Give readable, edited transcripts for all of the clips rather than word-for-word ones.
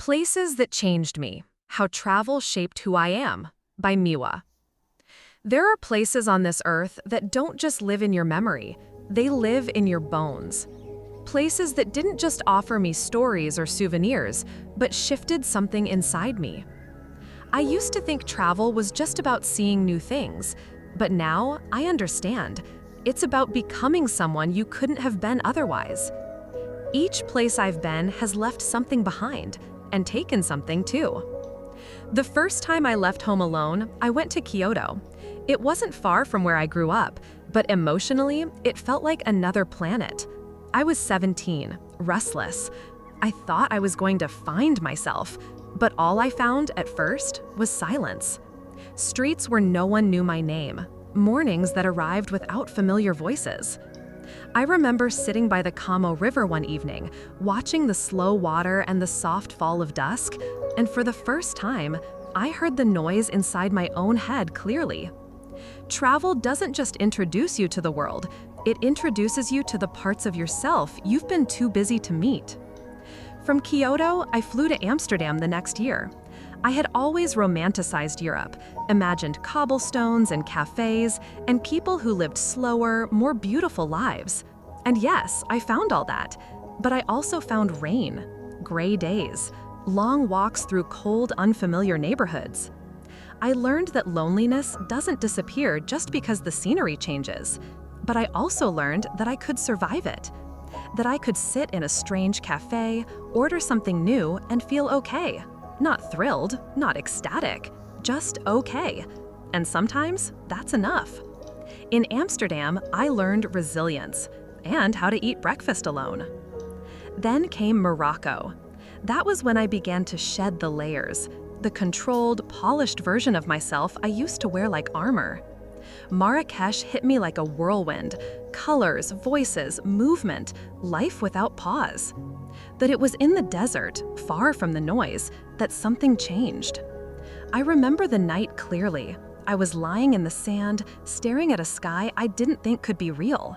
Places That Changed Me: How Travel Shaped Who I Am, by Miwa. There are places on this earth that don't just live in your memory, they live in your bones. Places that didn't just offer me stories or souvenirs, but shifted something inside me. I used to think travel was just about seeing new things, but now I understand. It's about becoming someone you couldn't have been otherwise. Each place I've been has left something behind, and taken something too. The first time I left home alone, I went to Kyoto. It wasn't far from where I grew up, but emotionally, it felt like another planet. I was 17, restless. I thought I was going to find myself, but all I found at first was silence. Streets where no one knew my name, mornings that arrived without familiar voices. I remember sitting by the Kamo River one evening, watching the slow water and the soft fall of dusk, and for the first time, I heard the noise inside my own head clearly. Travel doesn't just introduce you to the world, it introduces you to the parts of yourself you've been too busy to meet. From Kyoto, I flew to Amsterdam the next year. I had always romanticized Europe, imagined cobblestones and cafes, and people who lived slower, more beautiful lives. And yes, I found all that. But I also found rain, gray days, long walks through cold, unfamiliar neighborhoods. I learned that loneliness doesn't disappear just because the scenery changes. But I also learned that I could survive it. That I could sit in a strange cafe, order something new, and feel okay. Not thrilled, not ecstatic, just okay. And sometimes that's enough. In Amsterdam, I learned resilience and how to eat breakfast alone. Then came Morocco. That was when I began to shed the layers, the controlled, polished version of myself I used to wear like armor. Marrakesh hit me like a whirlwind, colors, voices, movement, life without pause. But it was in the desert, far from the noise, that something changed. I remember the night clearly. I was lying in the sand, staring at a sky I didn't think could be real.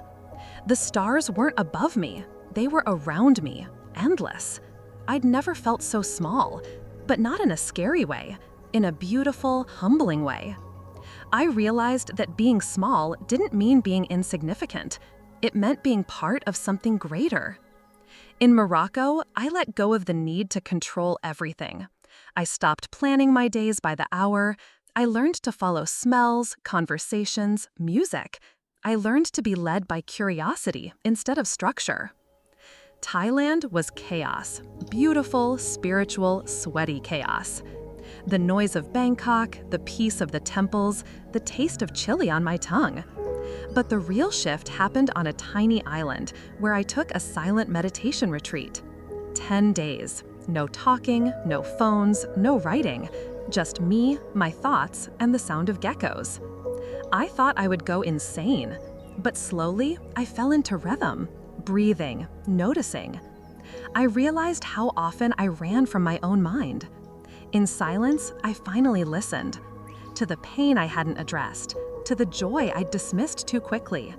The stars weren't above me, they were around me, endless. I'd never felt so small, but not in a scary way, in a beautiful, humbling way. I realized that being small didn't mean being insignificant. It meant being part of something greater. In Morocco, I let go of the need to control everything. I stopped planning my days by the hour. I learned to follow smells, conversations, music. I learned to be led by curiosity instead of structure. Thailand was chaos, beautiful, spiritual, sweaty chaos. The noise of Bangkok, the peace of the temples, the taste of chili on my tongue. But the real shift happened on a tiny island where I took a silent meditation retreat. 10 days, no talking, no phones, no writing, just me, my thoughts, and the sound of geckos. I thought I would go insane, but slowly I fell into rhythm, breathing, noticing. I realized how often I ran from my own mind. In silence, I finally listened to the pain I hadn't addressed, to the joy I'd dismissed too quickly,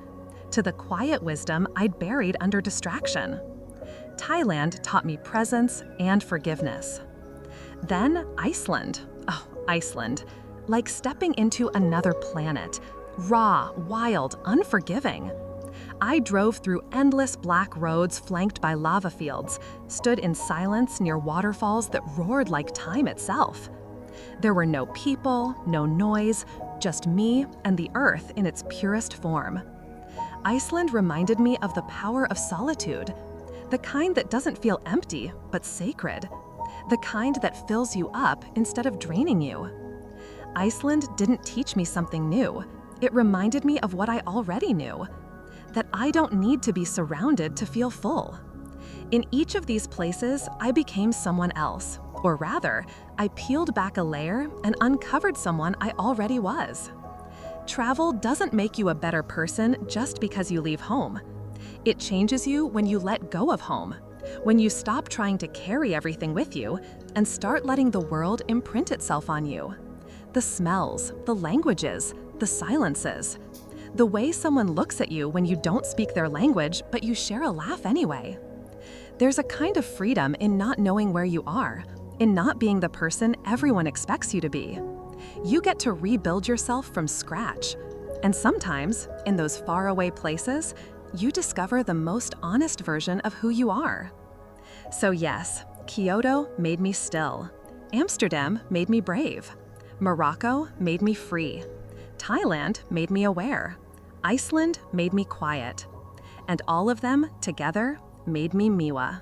to the quiet wisdom I'd buried under distraction. Thailand taught me presence and forgiveness. Then Iceland. Oh, Iceland. Like stepping into another planet. Raw, wild, unforgiving. I drove through endless black roads flanked by lava fields, stood in silence near waterfalls that roared like time itself. There were no people, no noise, just me and the earth in its purest form. Iceland reminded me of the power of solitude, the kind that doesn't feel empty, but sacred, the kind that fills you up instead of draining you. Iceland didn't teach me something new. It reminded me of what I already knew, that I don't need to be surrounded to feel full. In each of these places, I became someone else, or rather, I peeled back a layer and uncovered someone I already was. Travel doesn't make you a better person just because you leave home. It changes you when you let go of home, when you stop trying to carry everything with you and start letting the world imprint itself on you. The smells, the languages, the silences. The way someone looks at you when you don't speak their language, but you share a laugh anyway. There's a kind of freedom in not knowing where you are, in not being the person everyone expects you to be. You get to rebuild yourself from scratch. And sometimes, in those faraway places, you discover the most honest version of who you are. So yes, Kyoto made me still. Amsterdam made me brave. Morocco made me free. Thailand made me aware. Iceland made me quiet. And all of them, together, made me Miwa.